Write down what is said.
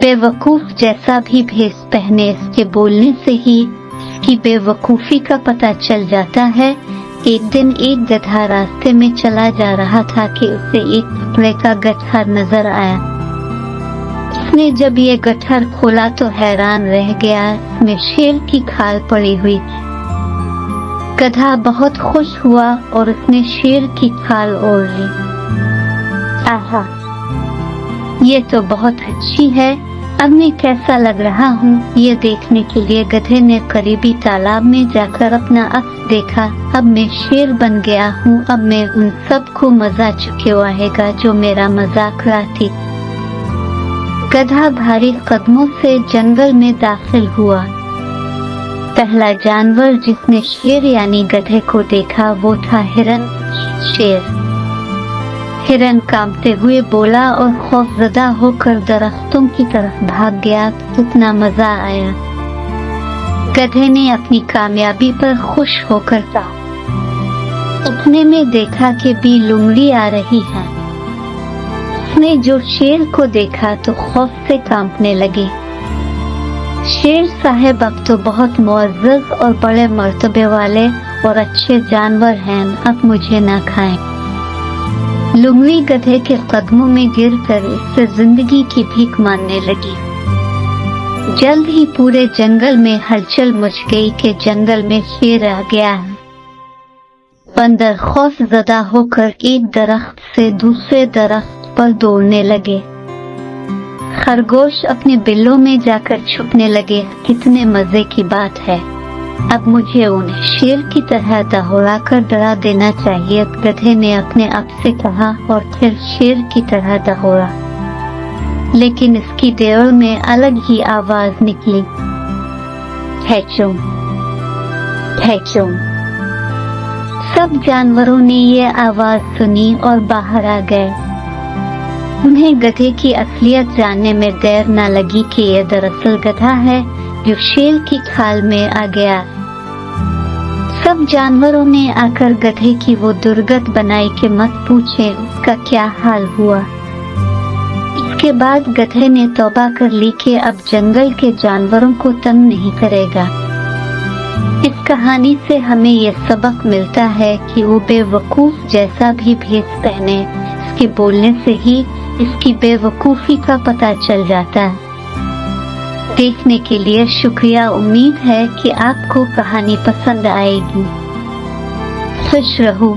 बेवकूफ जैसा भी भेष पहने, इसके बोलने से ही इसकी बेवकूफी का पता चल जाता है। एक दिन एक गधा रास्ते में चला जा रहा था कि उसे एक कपड़े का गट्ठर नजर आया। उसने जब ये गट्ठर खोला तो हैरान रह गया, इसमें शेर की खाल पड़ी हुई थी। गधा बहुत खुश हुआ और उसने शेर की खाल ओढ़ ली। आहा, ये तो बहुत अच्छी है, अब मैं कैसा लग रहा हूँ ये देखने के लिए गधे ने करीबी तालाब में जाकर अपना अक्स देखा। अब मैं शेर बन गया हूँ, अब मैं उन सब को मजा चुकेवाएगा जो मेरा मजाक उड़ाती। गधा भारी कदमों से जंगल में दाखिल हुआ। पहला जानवर जिसने शेर यानी गधे को देखा वो था हिरन। शेर हिरन कांपते हुए बोला और खौफजदा होकर दरख्तों की तरफ भाग गया। कितना मजा आया। गधे ने अपनी कामयाबी पर खुश होकर कहा। सपने में देखा कि बी लुंगड़ी आ रही है। उसने जो शेर को देखा तो खौफ से कांपने लगी। शेर साहब, अब तो बहुत मुअज़्ज़ज़ और बड़े मर्तबे वाले और अच्छे जानवर हैं, अब मुझे ना खाएं। लुंगड़ी गधे के कदमों में गिरकर इससे जिंदगी की भीख मांगने लगी। जल्द ही पूरे जंगल में हलचल मच गई कि जंगल में शेर आ गया है। बंदर खौफजदा होकर एक दरख्त से दूसरे दरख्त पर दौड़ने लगे। खरगोश अपने बिलों में जाकर छुपने लगे। कितने मजे की बात है, अब मुझे उन्हें शेर की तरह दौड़ा कर डरा देना चाहिए, गधे ने अपने आप से कहा और फिर शेर की तरह दौड़ा। लेकिन इसकी देर में अलग ही आवाज निकली, ठेचुम ठेचुम। सब जानवरों ने ये आवाज सुनी और बाहर आ गए। उन्हें गधे की असलियत जानने में देर न लगी कि यह दरअसल गधा है जो शेर की खाल में आ गया। सब जानवरों ने आकर गधे की वो दुर्गत बनाई कि मत पूछे उसका क्या हाल हुआ। इसके बाद गधे ने तौबा कर ली कि अब जंगल के जानवरों को तंग नहीं करेगा। इस कहानी से हमें यह सबक मिलता है कि वो बेवकूफ जैसा भी भेष पहने, इसके बोलने से ही इसकी बेवकूफी का पता चल जाता है। देखने के लिए शुक्रिया। उम्मीद है कि आपको कहानी पसंद आएगी। खुश रहो।